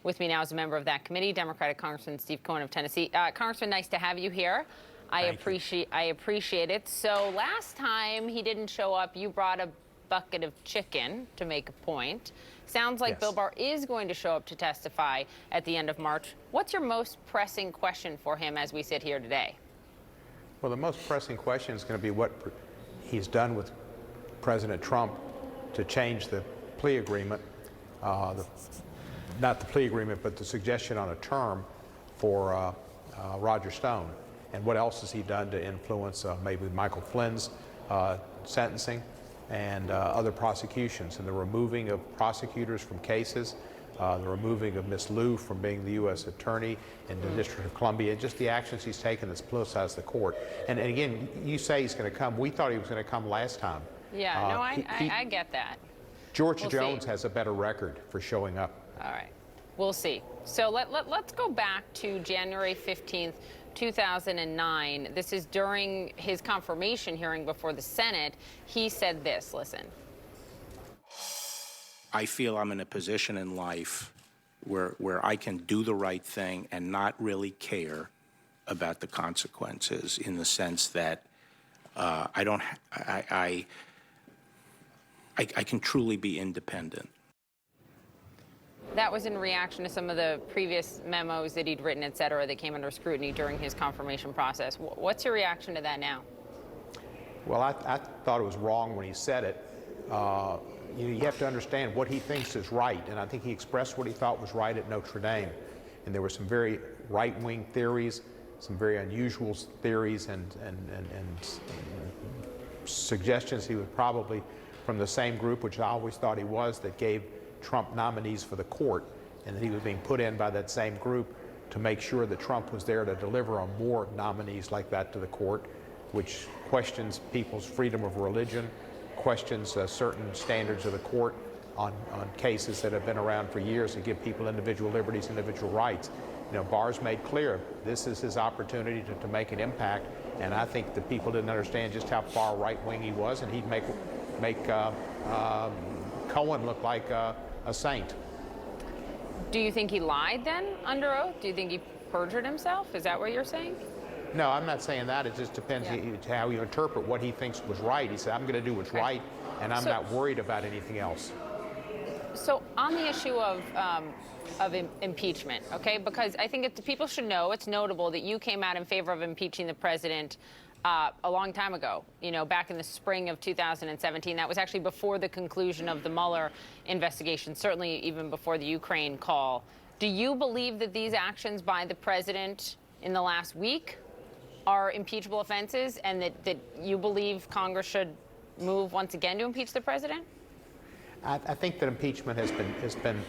With me now is a member of that committee, Democratic Congressman Steve Cohen of Tennessee. Congressman, nice to have you here. I appreciate it. So last time he didn't show up, you brought a bucket of chicken to make a point. Sounds like Bill Barr is going to show up to testify at the end of March. What's your most pressing question for him as we sit here today? Well, the most pressing question is going to be what he's done with President Trump to change the plea agreement, not the plea agreement, but the suggestion on a term for Roger Stone. And what else has he done to influence maybe Michael Flynn's sentencing and other prosecutions, and the removing of prosecutors from cases, the removing of Ms. Liu from being the U.S. Attorney in the District of Columbia, just the actions he's taken that's politicized the court. And again, you say he's going to come. We thought he was going to come last time. Yeah, no, I get that. George Jones has a better record for showing up. All right. We'll see. So let's go back to January 15th, 2009. This is during his confirmation hearing before the Senate. He said this, listen. I feel I'm in a position in life where I can do the right thing and not really care about the consequences, in the sense that I can truly be independent. That was in reaction to some of the previous memos that he'd written, et cetera, that came under scrutiny during his confirmation process. What's your reaction to that now? Well, I thought it was wrong when he said it. You have to understand what he thinks is right, and I think he expressed what he thought was right at Notre Dame. And there were some very right-wing theories, some very unusual theories, and suggestions. He was probably from the same group, which I always thought he was, that gave Trump nominees for the court, and that he was being put in by that same group to make sure that Trump was there to deliver on more nominees like that to the court, which questions people's freedom of religion, questions certain standards of the court on cases that have been around for years to give people individual liberties, individual rights. You know, Barr's made clear this is his opportunity to make an impact, and I think that people didn't understand just how far right-wing he was, and he'd make Cohen look like a saint. Do you think he lied then under oath? Do you think he perjured himself? Is that what you're saying? No, I'm not saying that. It just depends how you interpret what he thinks was right. He said, I'm going to do what's right, and I'm not worried about anything else. So on the issue of impeachment, okay, because I think people should know, it's notable that you came out in favor of impeaching the president a long time ago, you know, back in the spring of 2017. That was actually before the conclusion of the Mueller investigation, certainly even before the Ukraine call. Do you believe that these actions by the president in the last week are impeachable offenses, and that you believe Congress should move once again to impeach the president? I think that impeachment has been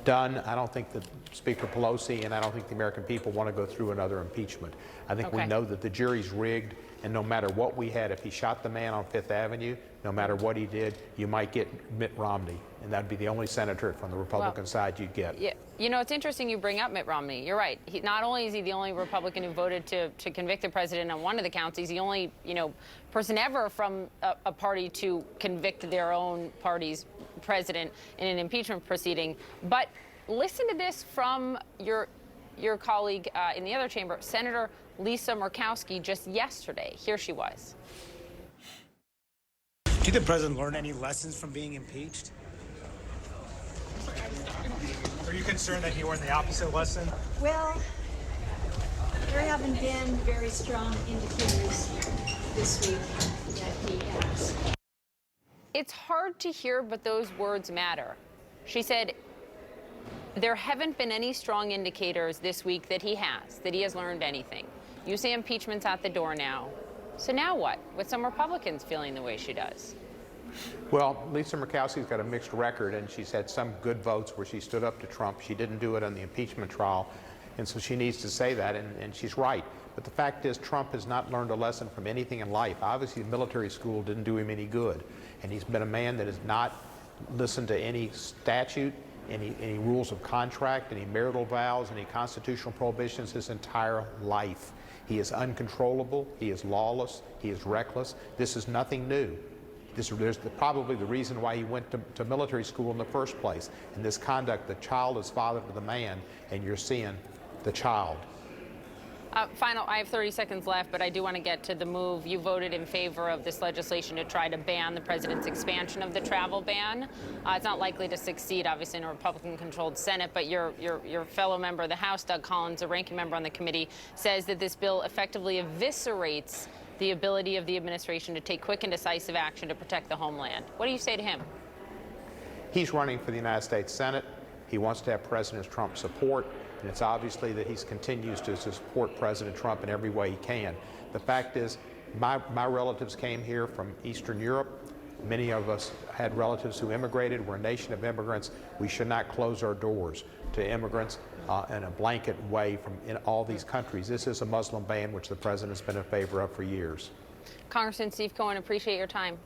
done. I don't think that Speaker Pelosi and I don't think the American people want to go through another impeachment. I think we know that the jury's rigged, and no matter what we had, if he shot the man on Fifth Avenue, no matter what he did, you might get Mitt Romney, and that'd be the only senator from the Republican side you'd get. Yeah, you know, it's interesting you bring up Mitt Romney. You're right. Not only is he the only Republican who voted to convict the president on one of the counts, he's the only, you know, person ever from a party to convict their own party's president in an impeachment proceeding. But listen to this from your colleague in the other chamber, Senator Lisa Murkowski, just yesterday. Here she was. Did the president learn any lessons from being impeached? Are you concerned that he learned the opposite lesson? Well, there haven't been very strong indicators this week that he has. It's hard to hear, but those words matter. She said, there haven't been any strong indicators this week that he has learned anything. You say impeachment's at the door now. So now what, with some Republicans feeling the way she does? Well, Lisa Murkowski's got a mixed record, and she's had some good votes where she stood up to Trump. She didn't do it on the impeachment trial, and so she needs to say that, and she's right. But the fact is, Trump has not learned a lesson from anything in life. Obviously, military school didn't do him any good, and he's been a man that has not listened to any statute, any rules of contract, any marital vows, any constitutional prohibitions his entire life. He is uncontrollable, he is lawless, he is reckless. This is nothing new. There's probably the reason why he went to military school in the first place. In this conduct, the child is father to the man, and you're seeing the child. I have 30 seconds left, but I do want to get to the move. You voted in favor of this legislation to try to ban the president's expansion of the travel ban. It's not likely to succeed, obviously, in a Republican-controlled Senate, but your fellow member of the House, Doug Collins, a ranking member on the committee, says that this bill effectively eviscerates the ability of the administration to take quick and decisive action to protect the homeland. What do you say to him? He's running for the United States Senate. He wants to have President Trump's support. And it's obviously that he continues to support President Trump in every way he can. The fact is, my relatives came here from Eastern Europe. Many of us had relatives who immigrated. We're a nation of immigrants. We should not close our doors to immigrants in a blanket way from in all these countries. This is a Muslim ban which the president has been in favor of for years. Congressman Steve Cohen, appreciate your time.